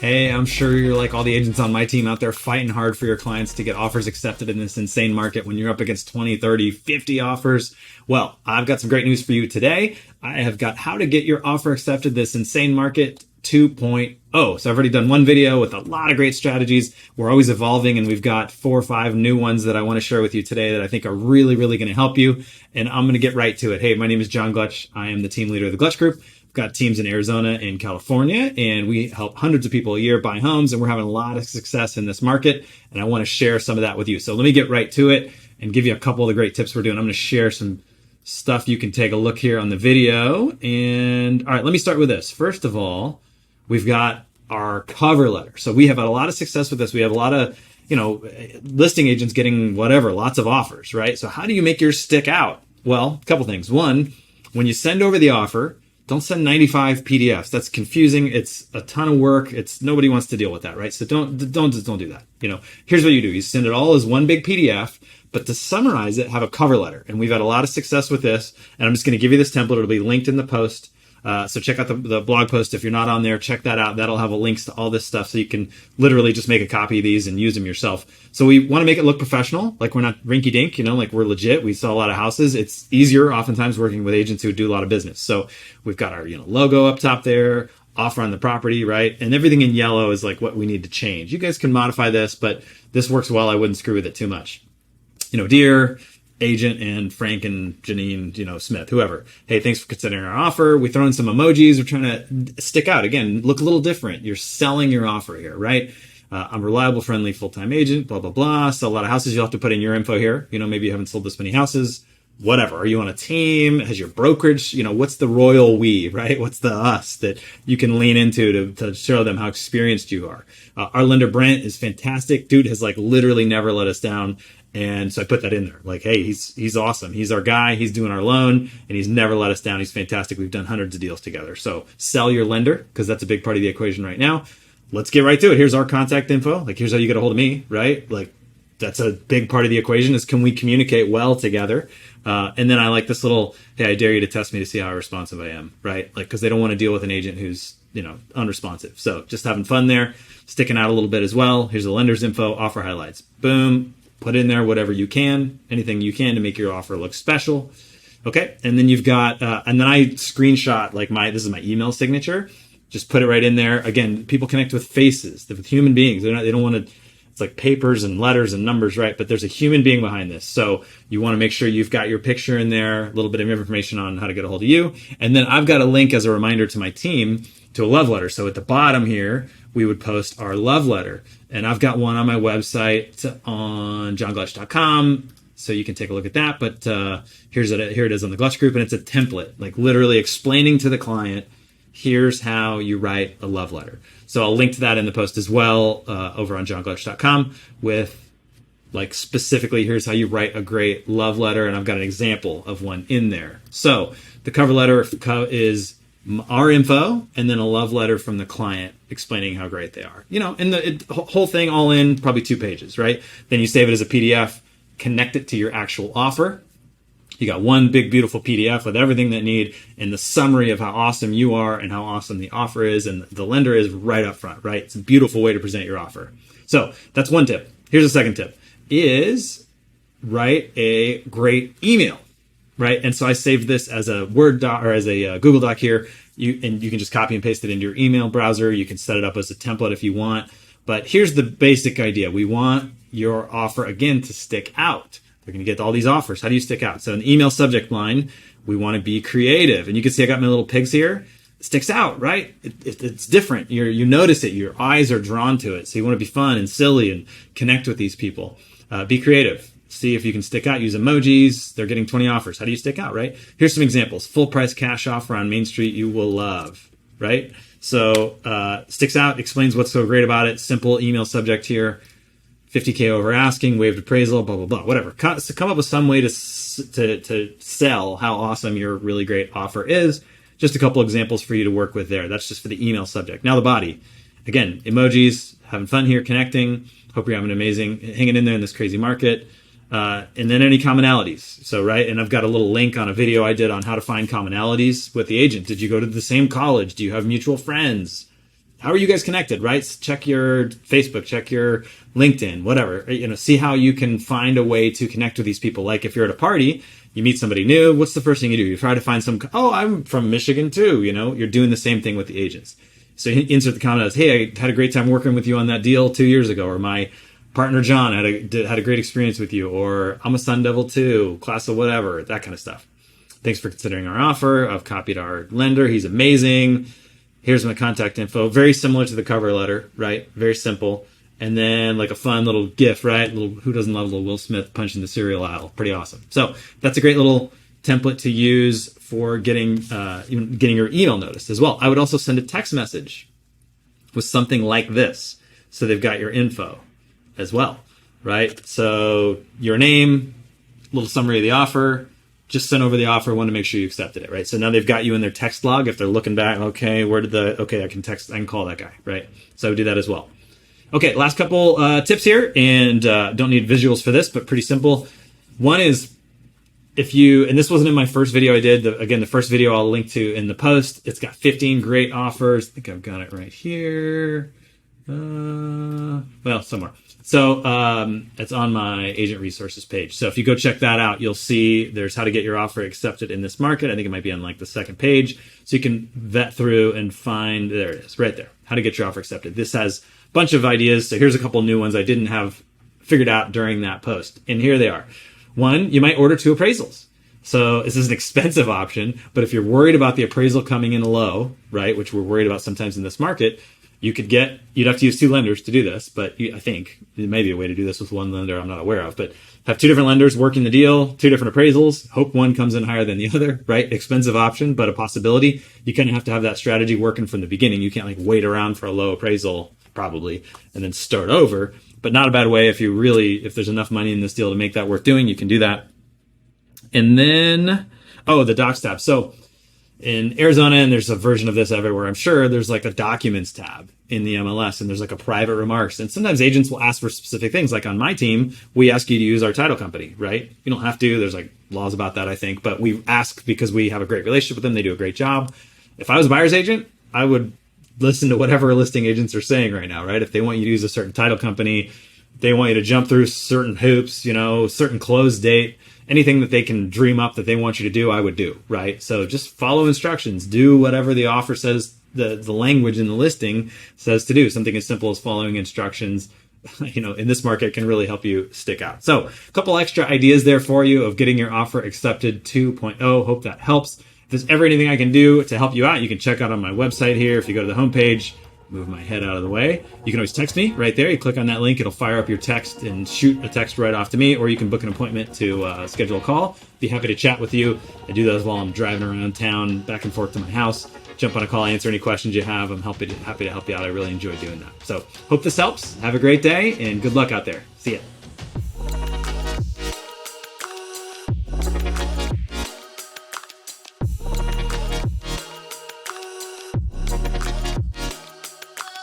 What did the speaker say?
Hey, I'm sure you're like all the agents on my team out there fighting hard for your clients to get offers accepted in this insane market when you're up against 20, 30, 50 offers. Well, I've got some great news for you today. I have got how to get your offer accepted this insane market 2.0. So I've already done one video with a lot of great strategies. We're always evolving, and we've got 4 or 5 new ones that I want to share with you today that I think are really, really going to help you. And I'm going to get right to it. Hey, my name is John Glutch. I am the team leader of the Glutch Group. Got teams in Arizona and California, and we help hundreds of people a year buy homes, and we're having a lot of success in this market, and I want to share some of that with you. So let me get right to it and give you a couple of the great tips we're doing. I'm going to share some stuff you can take a look here on the video. And all right, let me start with this. First of all, we've got our cover letter. So we have had a lot of success with this. We have a lot of, listing agents getting lots of offers, right? So how do you make yours stick out? Well, a couple things. One, when you send over the offer, don't send 95 PDFs. That's confusing. It's a ton of work. Nobody wants to deal with that, right? So don't do that. Here's what you do. You send it all as one big PDF, but to summarize it, have a cover letter. And we've had a lot of success with this. And I'm just going to give you this template. It'll be linked in the post. So check out the blog post. If you're not on there, check that out. That'll have links to all this stuff, so you can literally just make a copy of these and use them yourself. So we want to make it look professional, like we're not rinky dink, like we're legit. We sell a lot of houses. It's easier oftentimes working with agents who do a lot of business. So we've got our logo up top there, offer on the property, right? And everything in yellow is like what we need to change. You guys can modify this, but this works well. I wouldn't screw with it too much. Dear agent and Frank and Janine, Smith, whoever. Hey, thanks for considering our offer. We throw in some emojis. We're trying to stick out. Again, look a little different. You're selling your offer here, right? I'm a reliable, friendly, full-time agent, blah, blah, blah. Sell a lot of houses. You'll have to put in your info here. Maybe you haven't sold this many houses, whatever. Are you on a team? Has your brokerage, what's the royal we, right? What's the us that you can lean into to show them how experienced you are? Our lender, Brent, is fantastic. Dude has literally never let us down. And so I put that in there. Hey, he's awesome. He's our guy. He's doing our loan, and he's never let us down. He's fantastic. We've done hundreds of deals together. So sell your lender, because that's a big part of the equation right now. Let's get right to it. Here's our contact info. Here's how you get a hold of me, right? That's a big part of the equation, is can we communicate well together? And then I like this little, hey, I dare you to test me to see how responsive I am, right? Because they don't want to deal with an agent who's, unresponsive. So just having fun there, sticking out a little bit as well. Here's the lender's info, offer highlights. Boom. Put in there whatever you can, anything you can to make your offer look special. Okay. And then you've got, and then I screenshot this is my email signature. Just put it right in there. Again, people connect with faces, with human beings. They don't want to, it's like papers and letters and numbers, right? But there's a human being behind this. So you want to make sure you've got your picture in there, a little bit of information on how to get a hold of you. And then I've got a link as a reminder to my team to a love letter. So at the bottom here, we would post our love letter. And I've got one on my website on johnglutch.com. So you can take a look at that. But here it is on the Glutch Group. And it's a template, literally explaining to the client, here's how you write a love letter. So I'll link to that in the post as well over on johnglutch.com with specifically, here's how you write a great love letter. And I've got an example of one in there. So the cover letter is our info, and then a love letter from the client explaining how great they are. And the whole thing all in probably 2 pages, right? Then you save it as a PDF, connect it to your actual offer. You got one big, beautiful PDF with everything that you need and the summary of how awesome you are and how awesome the offer is and the lender is right up front, right? It's a beautiful way to present your offer. So that's one tip. Here's a second tip, is write a great email. Right. And so I saved this as a Word doc or as a Google Doc here. You can just copy and paste it into your email browser. You can set it up as a template if you want. But here's the basic idea. We want your offer, again, to stick out. They're going to get all these offers. How do you stick out? So in the email subject line, we want to be creative. And you can see I got my little pigs here. It sticks out, right? It's different. You notice it. Your eyes are drawn to it. So you want to be fun and silly and connect with these people. Be creative. See if you can stick out. Use emojis. They're getting 20 offers. How do you stick out, right? Here's some examples. Full price cash offer on Main Street you will love, right? So sticks out, explains what's so great about it. Simple email subject here. 50K over asking, waived appraisal, blah, blah, blah, whatever. So come up with some way to sell how awesome your really great offer is. Just a couple examples for you to work with there. That's just for the email subject. Now the body. Again, emojis, having fun here, connecting. Hope you're having amazing, hanging in there in this crazy market. And then any commonalities. So, right. And I've got a little link on a video I did on how to find commonalities with the agent. Did you go to the same college? Do you have mutual friends? how are you guys connected, right? Check your Facebook, check your LinkedIn, whatever, see how you can find a way to connect with these people. Like if you're at a party, you meet somebody new, what's the first thing you do? You try to find oh, I'm from Michigan too. You're doing the same thing with the agents. So you insert the comment as, hey, I had a great time working with you on that deal 2 years ago, or my partner John had a great experience with you, or I'm a Sun Devil too, class of whatever, that kind of stuff. Thanks for considering our offer. I've copied our lender. He's amazing. Here's my contact info. Very similar to the cover letter, right? Very simple. And then like a fun little GIF, right? Who doesn't love a little Will Smith punching the cereal aisle? Pretty awesome. So that's a great little template to use for getting your email noticed as well. I would also send a text message with something like this, so they've got your info as well, right? So your name, little summary of the offer, just sent over the offer, want to make sure you accepted it, right? So now they've got you in their text log. If they're looking back, okay, I can call that guy, right? So I would do that as well. Okay, last couple tips here, and don't need visuals for this, but pretty simple. One is and this wasn't in my first video I did, the first video I'll link to in the post. It's got 15 great offers. I think I've got it right here. Somewhere. So it's on my agent resources page. So if you go check that out, you'll see there's how to get your offer accepted in this market. I think it might be on like the second page. So you can vet through and find, there it is, right there, how to get your offer accepted. This has a bunch of ideas. So here's a couple new ones I didn't have figured out during that post. And here they are. One, you might order 2 appraisals. So this is an expensive option, but if you're worried about the appraisal coming in low, right, which we're worried about sometimes in this market, you'd have to use 2 lenders to do this, but I think there may be a way to do this with one lender I'm not aware of, but have 2 different lenders working the deal, 2 different appraisals, hope one comes in higher than the other, right? Expensive option, but a possibility. You kind of have to have that strategy working from the beginning. You can't like wait around for a low appraisal probably and then start over, but not a bad way if there's enough money in this deal to make that worth doing, you can do that. And then, the docs tab. So in Arizona, and there's a version of this everywhere, I'm sure, there's like a documents tab in the MLS, and there's like a private remarks. And sometimes agents will ask for specific things. Like on my team, we ask you to use our title company, right? You don't have to. There's like laws about that, I think. But we ask because we have a great relationship with them. They do a great job. If I was a buyer's agent, I would listen to whatever listing agents are saying right now, right? If they want you to use a certain title company, they want you to jump through certain hoops, certain close date, anything that they can dream up that they want you to do, I would do, right? So just follow instructions, do whatever the offer says, the language in the listing says to do. Something as simple as following instructions, in this market can really help you stick out. So a couple extra ideas there for you of getting your offer accepted 2.0. Hope that helps. If there's ever anything I can do to help you out, you can check out on my website here. If you go to the homepage, move my head out of the way. You can always text me right there. You click on that link, it'll fire up your text and shoot a text right off to me, or you can book an appointment to schedule a call. Be happy to chat with you. I do those while I'm driving around town, back and forth to my house. Jump on a call, answer any questions you have. I'm happy to help you out. I really enjoy doing that. So hope this helps. Have a great day and good luck out there. See ya.